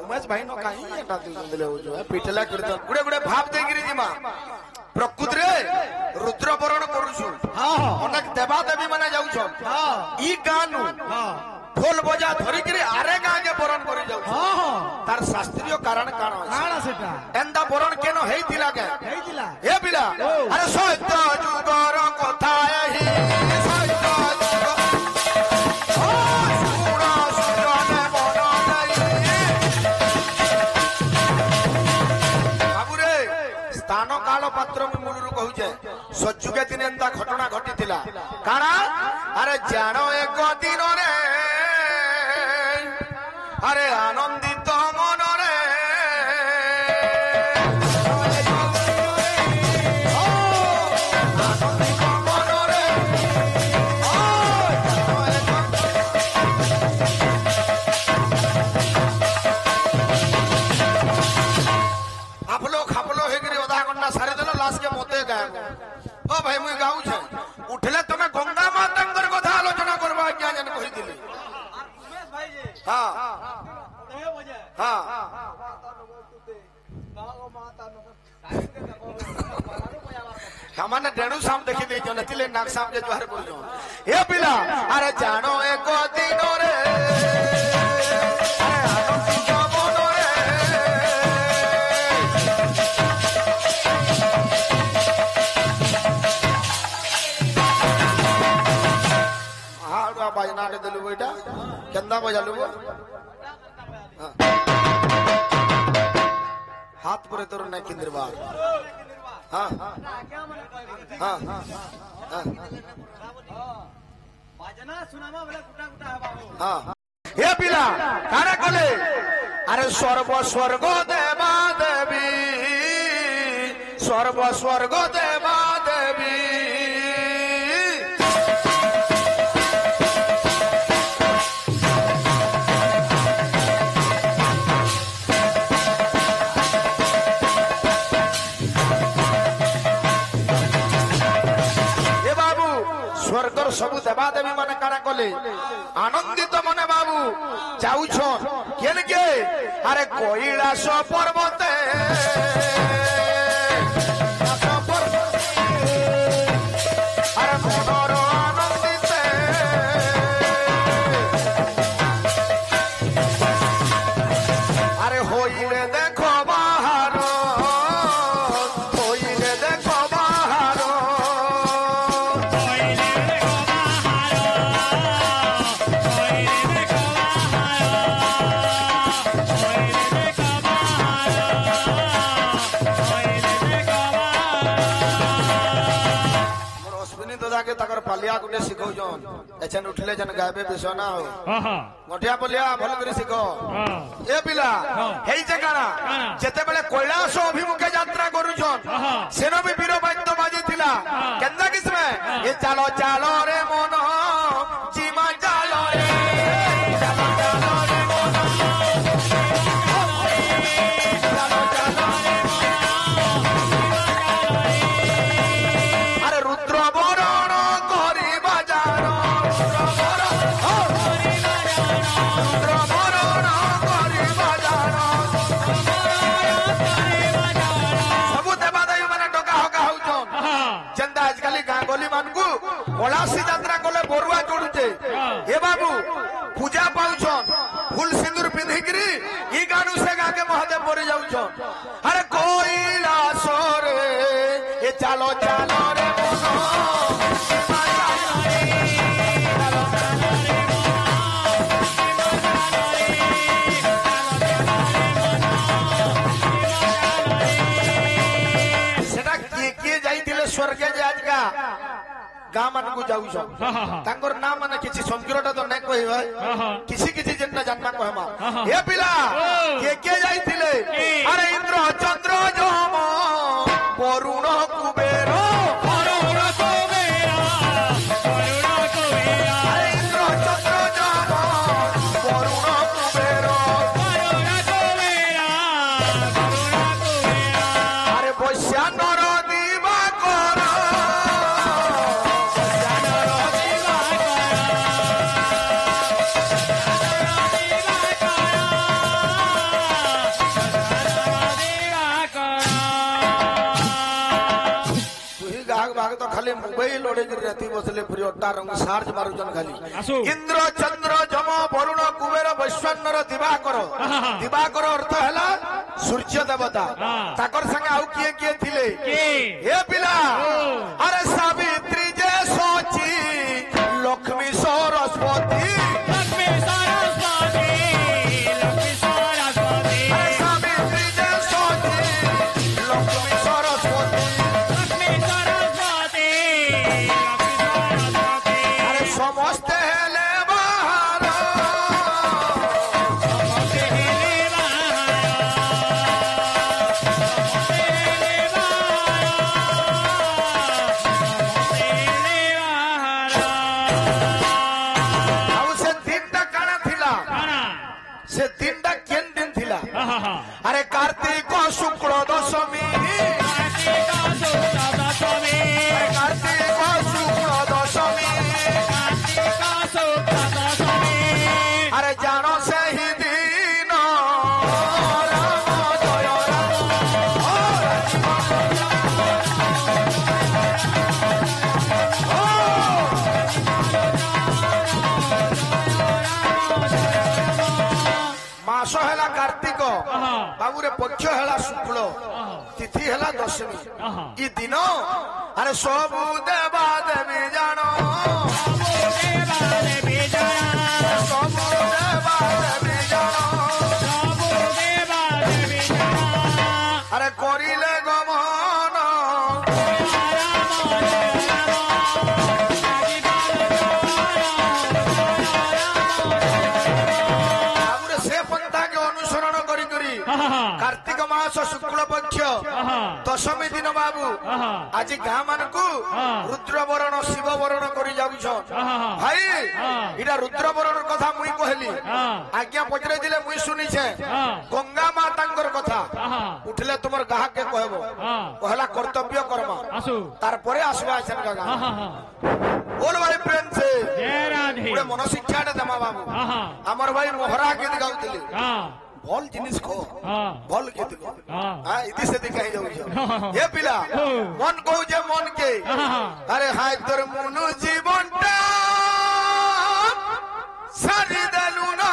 उमेश भाई नो काई एटा दिले हो जो पिटला कीर्तन गुडे गुडे भाव दे गिरी जिमा प्रकृति रे रुद्र बरण करूछु हां अनेक देवा देवी माने जाउ छ हां ई गानु हां ढोल बजा धरि गिरी आरे गा के बरण करि जाउ हां हां तार शास्त्रीय कारण काना सेटा एंदा बरण केनो हेइतिला के हेइतिला ए बिला अरे सत्य जुगर कथा एही सत्य पात्र मूलरू कहूचे सज्जुके दिन एंता घटना घटी काना अरे जानो एक दिन रे अरे आनंदित मन रे सारे दिन लास्ट के मोते गाय ओ भाई मुई गाऊ छे उठले तमे गंगा मातांकर कथा आलोचना करबा क्या जन कहि दिली उमेश भाई जी हां कहे बजे हां गाओ माता हमने डेणु शाम देखि दे जन तिले नाक शाम के द्वार बोल जो ए पिला अरे जानो एक दिन रे बाजना के दिलु बेटा चंदा बजा लू हाथ पर तोर नहीं किंद्रबा हां हां बाजना सुनामा वाला गुटा गुटा है बाबू हां हे पिला कारे कोले अरे सर्व स्वर्ग देवा देवी सर्व स्वर्ग देवा देवी स्वर्गर सबु देवा देवी माने काना कले आनंदित मने बाबू जाउछ केन के अरे कैलाश पर्वते अरे मनोर आनंदित अरे होइले देखो बाहर होइले देखो बाहर के तकर पालिया गुटे सिखौ जन एचन उठले जन गाबे बिसना हो गठिया पलिया भल करी सिखो ए पिला हेई जे काना जते बेले कैलाश अभिमुखे यात्रा करू जन सेनो भी वीर वाद्य बाजी थिला केंदा किसमे ए चालो चालो रे मन जीमा चालो रे चालो चालो रे मन चालो चालो रे अरे रुद्र बरण करी बाजारो रुद्र बरण करी बाजारो सबु देवा देवी माने डका हका होउछन चंदा आजकल गां गली मानकू कलासी यात्रा कले बरुआ जोडुचे हे बाबू पूजा पाउछन फूल सिंदूर पिंधिकरी ई गानु से गा के महादेव मरि जाउछन अरे कैलाश रे ए चालो चालो रे स्वर्ग आज का गाँ मान को जाऊ तांकर नाम माने किसी संकीर्णता तो नहीं कहि किसी किसी जन्ना जानना कहमा ए पिला के जाइथिले अरे इंद्र चंद्र जम वरुण कुबेर वरुण कुबेर अरे इंद्र चंद्र जम वरुण कुबेर अरे वैश्या नर तो खाली मोबाइल ओढ़े राती बसले फ्री अड्डा रंग सार्च मारुजन खाली आसु इंद्र चंद्र जम वरुण कुबेर वैश्वानर दिवाकर दिवाकर अर्थ हैला सूर्य देवता ताकर संगे आउ किए किए थिले हे पिला अरे सावित्री जे सोची लक्ष्मी सरस्वती अरे कार्तिक शुक्ल दशमी कार्तिक शुक्ल दशमी अरे जानो से ही दिन मास है कार्तिक बाबूरे पक्ष है शुक्ल तिथि है दशमी ई दिन अरे सबू देवा देवी जानो सबू देवा देवी जानो अरे करिले गमन बाबूरे से पंथा के अनुसरण करी कार्तिक मास शुक्ल पक्ष दशमी दिन बाबू आज गाँ मान को रुद्रवरण शिव वरण कर भाई इटा रुद्रवरण कथा मुई कहली आज्ञा पचरे दिले मुई सुनिछे गंगा माता कथा उठले तुमर गाह के कहबो कहला कर्तव्य कर्म तार परे आसबा छन गागा बोल भाई प्रेम से जय राधे पुरे मन शिक्षा दे दमा बाबू हमर भाई मोहरा गीत गाउतली भल जिनिस को भल गीत को हां इति से दिखाई जाऊ ये पिला मन को जे मन के अरे हाय तोर मुनु जीवनटा सारी देलु ना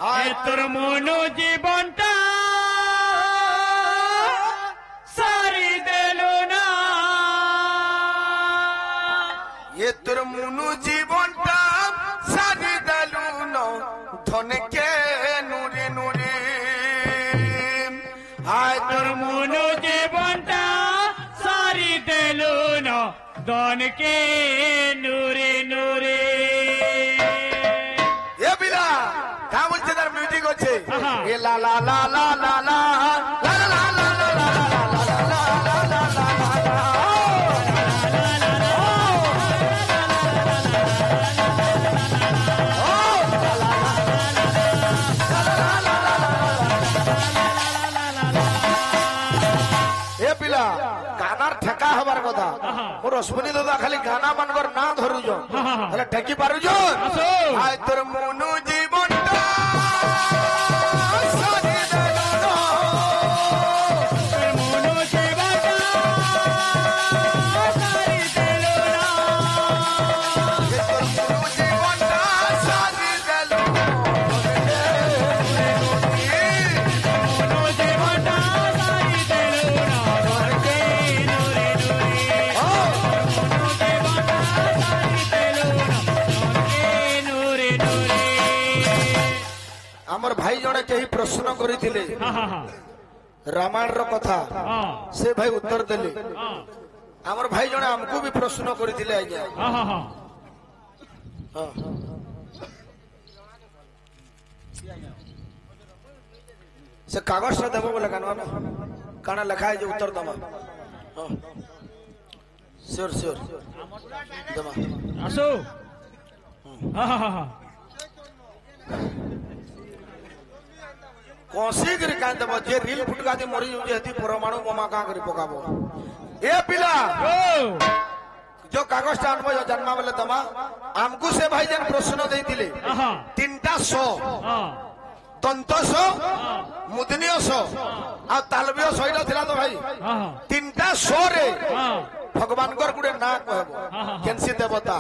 हाय तोर मुनु जीवनटा सारी देलु ना ये तोर मुनु जीवनटा सारी देलु ना धन के नूरी नूरी हाय तोर मुनु जीवनटा सारी देलु ना धन के नूरी नूरी ये बिना का बोलছে তার মিউজিক হচ্ছে এ লা লা লা লা লা লা লা লা লা লা লা गानार ठेका हबार कथा मोर अश्विनी दादा खाली गाना मानकर ना धरुज हेले ठेकी पारुज आय तोर मुनु जीवनटा सारी देलु मुनु जीवनटा सारी देलु ये तोर मुनु जीवनटा सारी देलु मुनु जीवनटा सारी देलु आमर भाई जने कही प्रश्न करिथिले रामायण रो कथा से भाई उत्तर देले आमर भाई जने हमको भी प्रश्न करिथिले आज्ञा से कागज से देबो बोले कानवा में काना लिखा है जो उत्तर दमा श्योर श्योर दमा आसो कोसी गिर कान दबा जे रील फुटका दे मरी जो जेती परमाणु बोमा का करी पकाबो ए पिला जो कागज टान में जन्मा वाले दमा हमको से भाई जन प्रश्न देथिले तीनटा 100 तंत 100 मुदनीय 100 आ तालबियो सही थिला तो भाई हाँ तीनटा शो रे हाँ भगवान गुटे ना कहब हाँ। केनसी देवता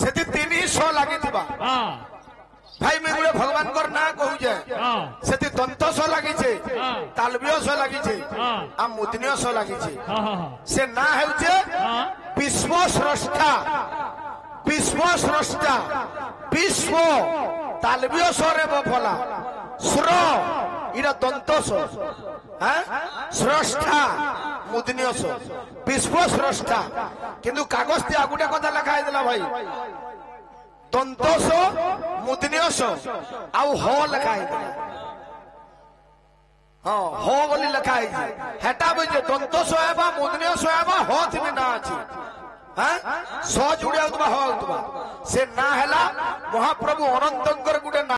से तीन ही शो लगी हाँ भाई मैं गुटे भगवान ना कहू जे हाँ से दंत शो लगी हाँ। तालबियो शो लगी हाँ आ मुदनियो शो लगी हाँ हाँ से ना हेउचे हाँ विश्व स्रष्टा विश्व तालबियो शो रे बफला स्र इरा दंत शो स्रष्टा मुदनियो शो विश्व स्रष्टा किंतु कागज ते आगुटे कथा लिखा हैला भाई दंतोष मुदनियोष आउ हो लिखा है हाँ हो बोली लिखा है हेटा बुझे दंतोष हेबा मुदनियोष हेबा हो थी ना अछि हां सो जुड़े होतबा हो होतबा से ना हैला महाप्रभु अनंतंकर गुटे